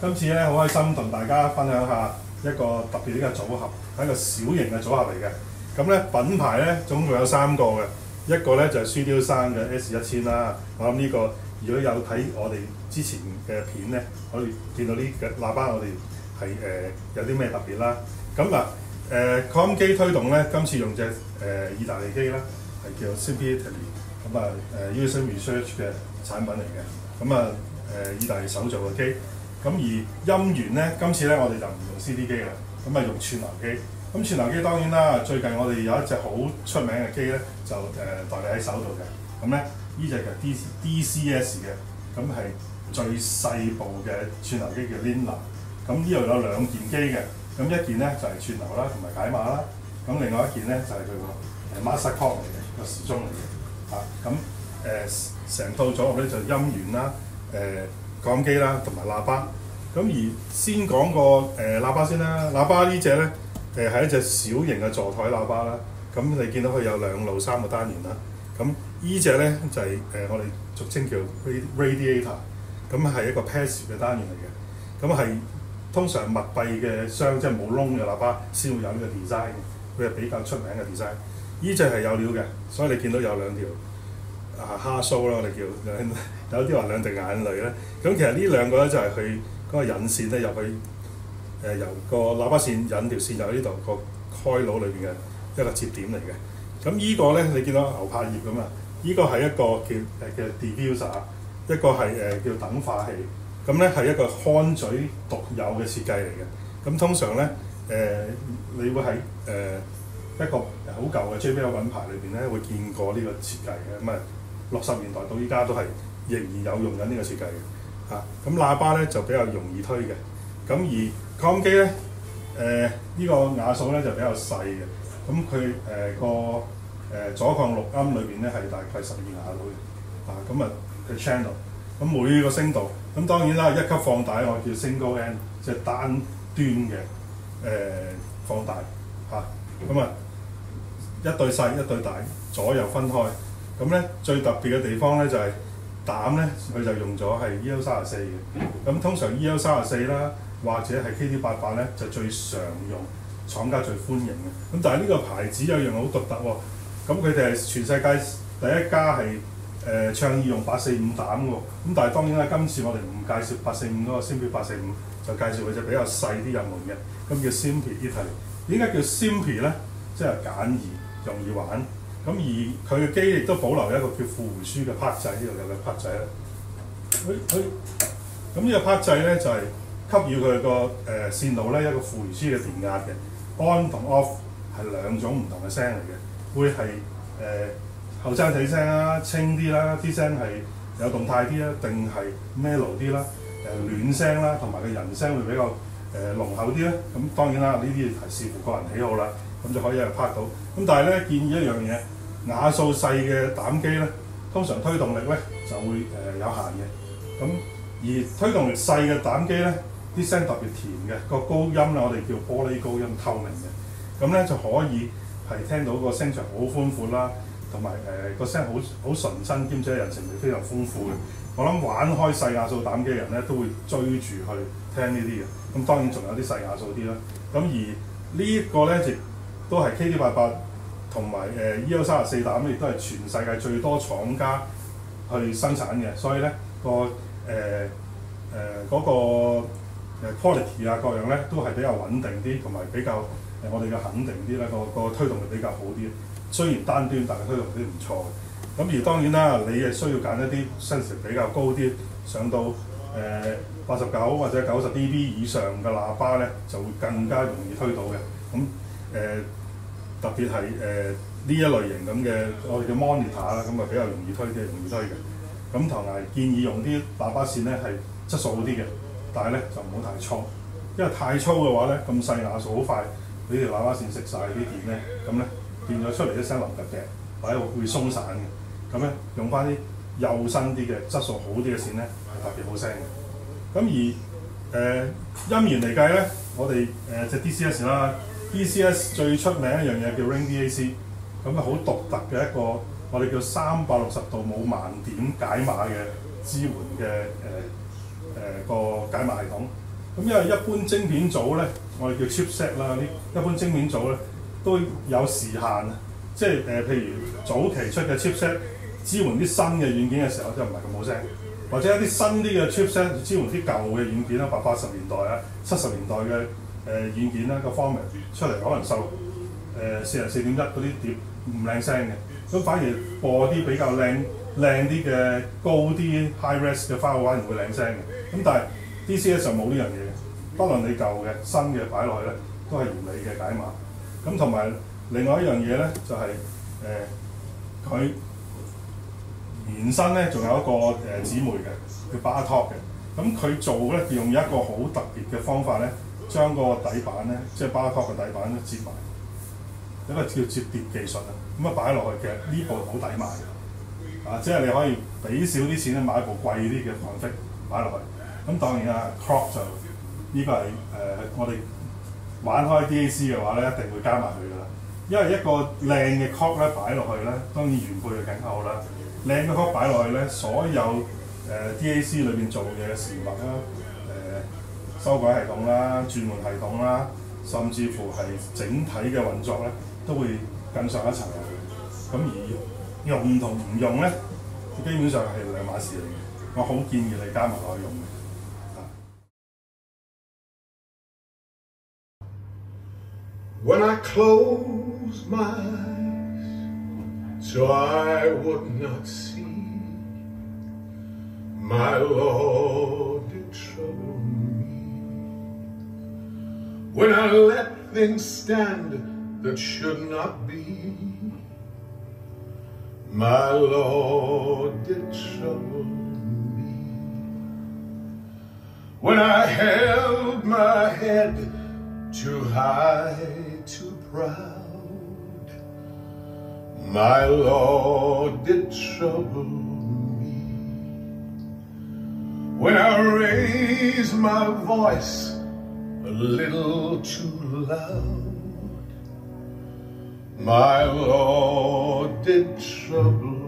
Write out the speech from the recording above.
今次咧好開心同大家分享下一個特別啲嘅組合，係一個小型嘅組合嚟嘅。咁咧品牌咧總共有3個嘅，一個咧就係 Studio Sound 嘅 S1000啦。我諗呢個如果有睇我哋之前嘅片咧，可以見到呢嘅喇叭我哋係有啲咩特別啦。咁嗱Comm 機推動咧，今次用隻意大利機啦，係叫 Simply Italy， 咁啊User Research 嘅產品嚟嘅。咁啊意大利手做嘅機。咁而音源咧，今次咧我哋就唔用 CD 機啦，咁啊用串流機。咁串流機當然啦，最近我哋有一隻好出名嘅機咧，就代理喺手度嘅。咁咧呢隻就 DCS 嘅，咁係最細部嘅串流機叫 Lina。咁呢度有2件機嘅，咁一件咧就係串流啦，同埋解碼啦。咁另外一件咧就係佢個Master Clock 嚟嘅，個時鐘嚟嘅。成套組合咧就音源啦，講機啦，同埋喇叭。咁而先講個喇叭先啦。喇叭呢隻咧係一隻小型嘅座台喇叭啦。咁你見到佢有2路3個單元啦。咁呢隻咧就係我哋俗稱叫 radiator， 咁係一個 passive 嘅單元嚟嘅。咁係通常密閉嘅箱，即係冇窿嘅喇叭先會有呢個 design， 佢係比較出名嘅 design。呢隻係有料嘅，所以你見到有2條蝦鬚啦，我哋叫有啲話2滴眼淚咧。咁其實呢2個咧就係佢嗰個引線咧入去由個喇叭線引條線入去呢度個開腦裏邊嘅一個接點嚟嘅。咁呢個咧你見到牛柏葉咁啊，呢個係一個叫 diffuser， 一個係叫等化器。咁咧係一個康嘴獨有嘅設計嚟嘅。咁通常咧你會喺一個好舊嘅 JBL 品牌裏邊咧會見過呢個設計嘅。咁啊60年代到依家都係仍然有用緊呢個設計嘅。咁喇叭咧就比較容易推嘅。咁而 Comm 機咧呢個瓦數咧就比較細嘅。咁佢個左擴錄音裏邊咧係大概12瓦度嘅。咁佢 channel， 咁每個聲道，咁當然啦1級放大我叫 single end， 即係單端嘅放大咁一對細一對大，左右分開。咁咧最特別嘅地方咧就係膽咧，佢就用咗係 EL34嘅。咁通常 EL34啦，或者係 KT88咧就最常用，廠家最歡迎嘅。咁但係呢個牌子有樣好獨特喎。咁佢哋係全世界第一家係倡議用845膽喎。咁但係當然啦，今次我哋唔介紹845嗰個 Simply 845，就介紹佢隻比較細啲入門嘅，咁叫 Simply Italy。點解叫 Simply 咧？即係簡易，容易玩。咁而佢嘅機亦都保留一個叫富回輸嘅拍掣，呢度有個拍掣啦。咁呢個拍掣咧就係給予佢個線路咧一個富回輸嘅電壓嘅 ，on 同 off 係2種唔同嘅聲嚟嘅，會係後生仔聲啦、清啲啦，啲聲係有動態啲啦，定係 mellow 啲啦，暖聲啦，同埋個人聲會比較濃厚啲咧。咁當然啦，呢啲係視乎個人喜好啦，咁就可以一路拍到。咁但係咧建議一樣嘢。瓦數細嘅膽機咧，通常推動力咧就會有限嘅。咁而推動力細嘅膽機咧，啲聲特別甜嘅，個高音咧我哋叫玻璃高音透明嘅。咁咧就可以係聽到個聲場好寬闊啦，同埋個聲好純真，兼且人情味非常豐富嘅。我諗玩開細瓦數膽機嘅人咧都會追住去聽呢啲嘅。咁當然仲有啲細瓦數啲啦。咁而呢一個咧亦都係 KT88。同埋EL34膽亦都係全世界最多廠家去生產嘅，所以咧嗰個 quality 啊各樣咧都係比較穩定啲，同埋比較我哋嘅肯定啲啦，個推動力比較好啲。雖然單端，但係推動力都唔錯嘅。咁而當然啦，你係需要揀一啲sensitivity比較高啲，上到89或者90 dB 以上嘅喇叭咧，就會更加容易推到嘅。咁特別係呢一類型咁嘅，我哋叫 monitor 啦，咁啊比較容易推嘅。咁同埋建議用啲喇叭線咧係質素好啲嘅，但係咧就唔好太粗，因為太粗嘅話咧咁細瓦數好快俾條喇叭線食晒啲電咧，咁咧變咗出嚟啲聲腍嘅，或者會鬆散嘅。咁咧用翻啲幼身啲嘅質素好啲嘅線咧係特別好聲嘅。咁而音源嚟計咧，我哋隻 DCS 啦。DCS 最出名一樣嘢叫 Ring DAC， 咁啊好獨特嘅一個，我哋叫360度冇盲點解碼嘅支援嘅個解碼系統。咁因為一般晶片組咧，我哋叫 chipset 啦，一般晶片組咧都有時限啊，即係譬如早期出嘅 chipset 支援啲新嘅軟件嘅時候，就唔係咁好聲，或者一啲新啲嘅 chipset 支援啲舊嘅軟件啦，80年代啊、70年代嘅軟件啦個 format 出嚟，可能收44.1嗰啲碟唔靚聲嘅，咁反而播啲比較靚啲嘅高啲 high res 嘅 file 反而會靚聲嘅。咁但係 DCS 就冇呢樣嘢嘅，不論你舊嘅新嘅擺落去咧，都係原理嘅解碼。咁同埋另外一樣嘢咧，就係佢延伸咧，仲有一個姊妹嘅叫 Bartok 嘅。咁佢做咧用一個好特別嘅方法咧，將個底板咧，即係 Bartok 嘅底板咧摺埋，一個叫摺疊技術啊。咁啊擺落去嘅呢部好抵買嘅，即係你可以俾少啲錢咧買一部貴啲嘅config擺落去。咁當然啊 ，Clock 就呢個係我哋玩開 DAC 嘅話咧，一定會加埋佢噶啦。因為一個靚嘅 Clock 咧擺落去咧，當然原配就梗好啦。靚嘅 Clock 擺落去咧，所有DAC 裏邊做嘅事物啦，修改系統啦、轉換系統啦，甚至乎係整體嘅運作咧，都會更上一層樓嘅。咁而用同唔用咧，基本上係兩碼事嚟嘅。我好建議你加埋落去用嘅。When I close my eyes, so I would not see, my Lord did trouble me. When I let things stand that should not be, my Lord did trouble me. When I held my head too high, too proud, my Lord did trouble me. When I raised my voice a little too loud, my Lord did trouble me.